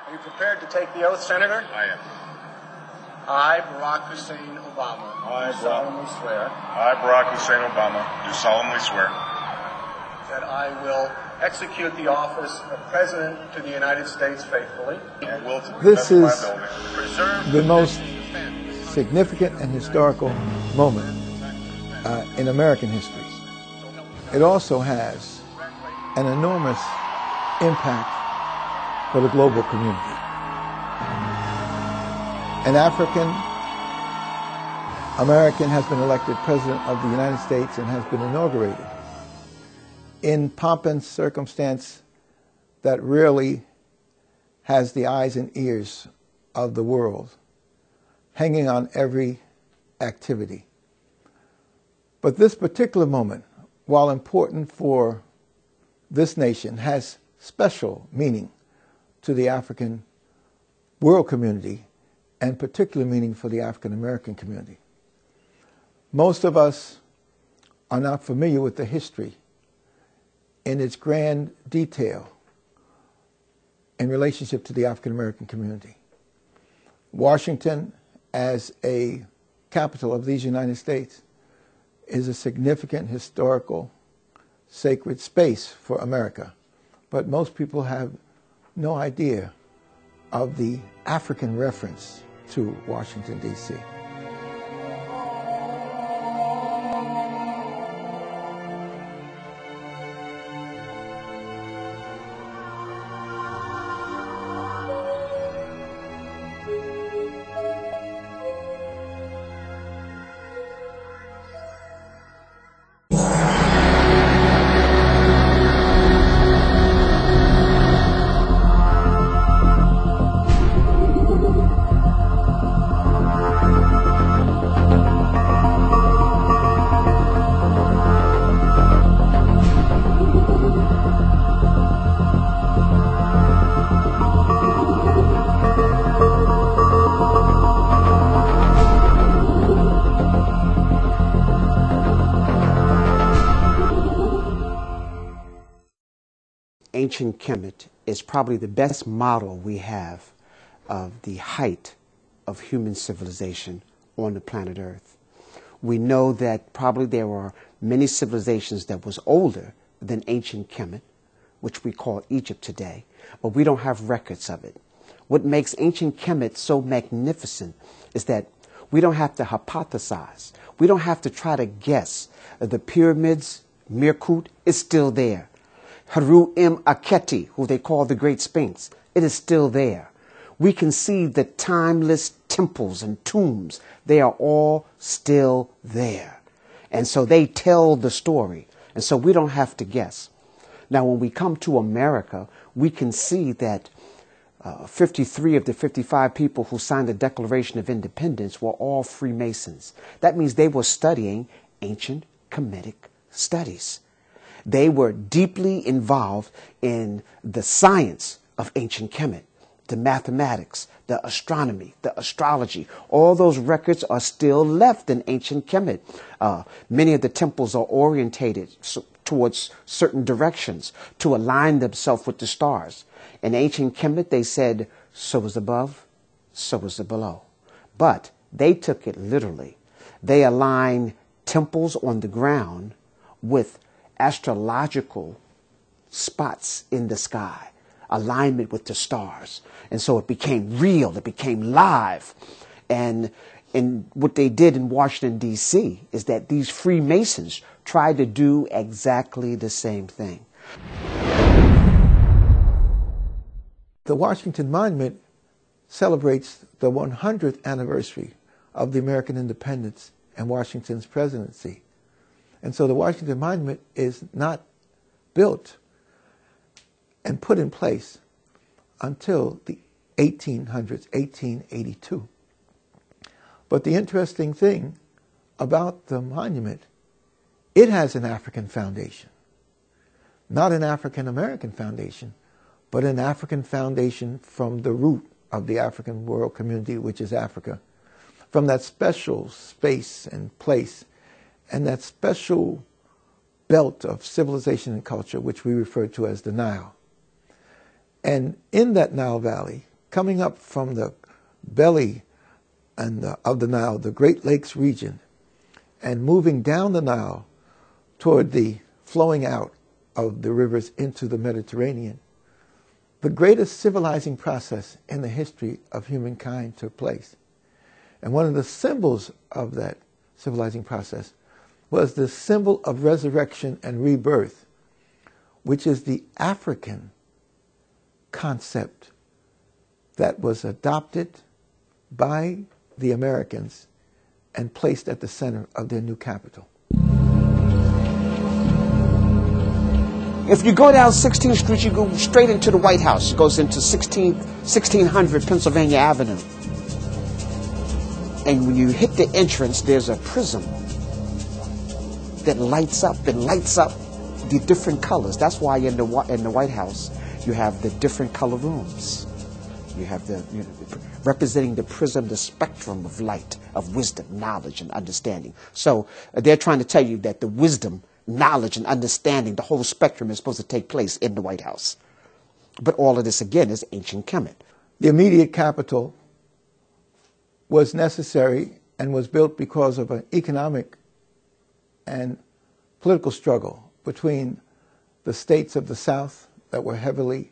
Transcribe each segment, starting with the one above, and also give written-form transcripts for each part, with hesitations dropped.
Are you prepared to take the oath, Senator? I am. I, Barack Hussein Obama, do solemnly swear. I, Barack Hussein Obama, do solemnly swear. That I will execute the office of President to the United States faithfully. And will to the This best of my is ability Preserve the most defend. significant and historical moment in American history. It also has an enormous impact for the global community. An African American has been elected President of the United States and has been inaugurated in pomp and circumstance that really has the eyes and ears of the world hanging on every activity. But this particular moment, while important for this nation, has special meaning to the African world community and particular meaning for the African American community. Most of us are not familiar with the history in its grand detail in relationship to the African American community. Washington, as a capital of these United States, is a significant historical sacred space for America. But most people have no idea of the African reference to Washington, D.C. Ancient Kemet is probably the best model we have of the height of human civilization on the planet Earth. We know that probably there are many civilizations that was older than Ancient Kemet, which we call Egypt today, but we don't have records of it. What makes Ancient Kemet so magnificent is that we don't have to hypothesize. We don't have to try to guess. The pyramids, Mirkut, is still there. Heru Aketi, who they call the Great Sphinx, it is still there. We can see the timeless temples and tombs. They are all still there. And so they tell the story. And so we don't have to guess. Now, when we come to America, we can see that 53 of the 55 people who signed the Declaration of Independence were all Freemasons. That means they were studying ancient Kemetic studies. They were deeply involved in the science of Ancient Kemet, the mathematics, the astronomy, the astrology. All those records are still left in Ancient Kemet. Many of the temples are orientated towards certain directions to align themselves with the stars. In Ancient Kemet, they said, so is above, so is the below. But they took it literally. They aligned temples on the ground with astrological spots in the sky, alignment with the stars. And so it became real, it became live. And what they did in Washington, D.C. is that these Freemasons tried to do exactly the same thing. The Washington Monument celebrates the 100th anniversary of the American independence and Washington's presidency. And so the Washington Monument is not built and put in place until the 1800s, 1882. But the interesting thing about the monument, it has an African foundation. Not an African-American foundation, but an African foundation from the root of the African world community, which is Africa, from that special space and place and that special belt of civilization and culture, which we refer to as the Nile. And in that Nile Valley, coming up from the belly of the Nile, the Great Lakes region, and moving down the Nile toward the flowing out of the rivers into the Mediterranean, the greatest civilizing process in the history of humankind took place. And one of the symbols of that civilizing process was the symbol of resurrection and rebirth, which is the African concept that was adopted by the Americans and placed at the center of their new capital. If you go down 16th Street, you go straight into the White House. It goes into 1600 Pennsylvania Avenue. And when you hit the entrance, there's a prism that lights up the different colors. That's why in the White House, you have the different color rooms. You have representing the prism, the spectrum of light, of wisdom, knowledge, and understanding. So they're trying to tell you that the wisdom, knowledge, and understanding, the whole spectrum is supposed to take place in the White House. But all of this, again, is ancient Kemet. The immediate capital was necessary and was built because of an economic and political struggle between the states of the South that were heavily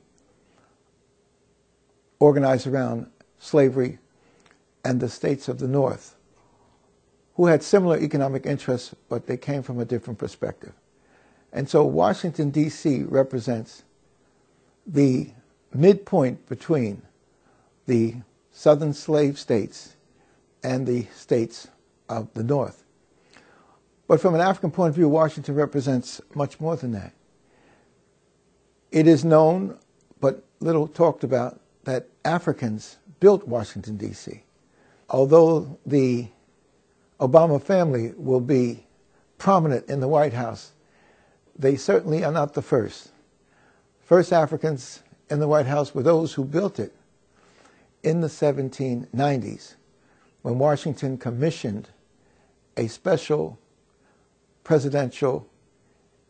organized around slavery and the states of the North, who had similar economic interests, but they came from a different perspective. And so Washington, D.C. represents the midpoint between the southern slave states and the states of the North. But from an African point of view, Washington represents much more than that. It is known, but little talked about, that Africans built Washington, D.C. Although the Obama family will be prominent in the White House, they certainly are not the first. First Africans in the White House were those who built it in the 1790s, when Washington commissioned a special presidential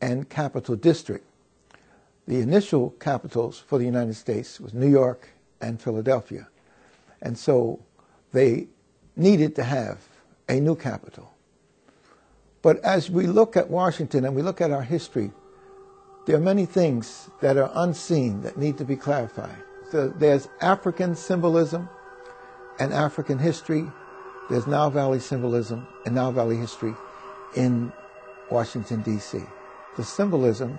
and capital district. The initial capitals for the United States was New York and Philadelphia. And so they needed to have a new capital. But as we look at Washington and we look at our history, there are many things that are unseen that need to be clarified. So there's African symbolism and African history. There's Nile Valley symbolism and Nile Valley history in Washington, D.C. The symbolism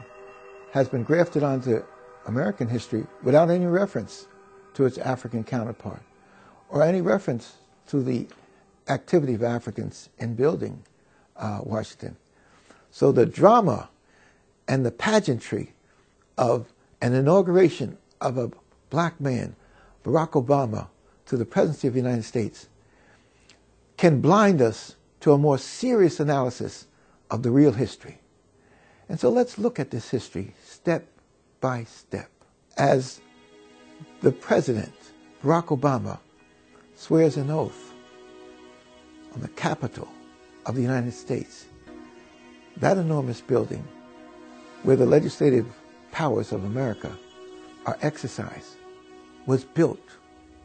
has been grafted onto American history without any reference to its African counterpart or any reference to the activity of Africans in building Washington. So the drama and the pageantry of an inauguration of a black man, Barack Obama, to the presidency of the United States can blind us to a more serious analysis of the real history. And so let's look at this history step by step. As the president, Barack Obama, swears an oath on the Capitol of the United States, that enormous building where the legislative powers of America are exercised was built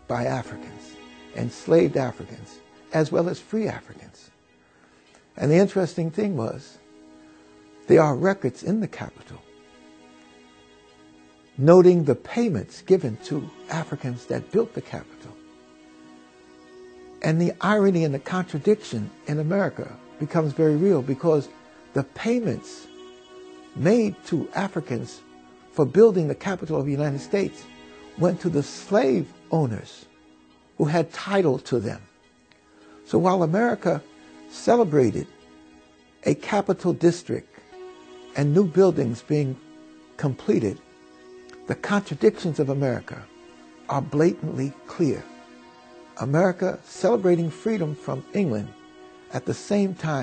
by Africans, enslaved Africans, as well as free Africans. And the interesting thing was, there are records in the Capitol noting the payments given to Africans that built the Capitol. And the irony and the contradiction in America becomes very real, because the payments made to Africans for building the Capitol of the United States went to the slave owners who had title to them. So while America celebrated a capital district and new buildings being completed, the contradictions of America are blatantly clear. America celebrating freedom from England at the same time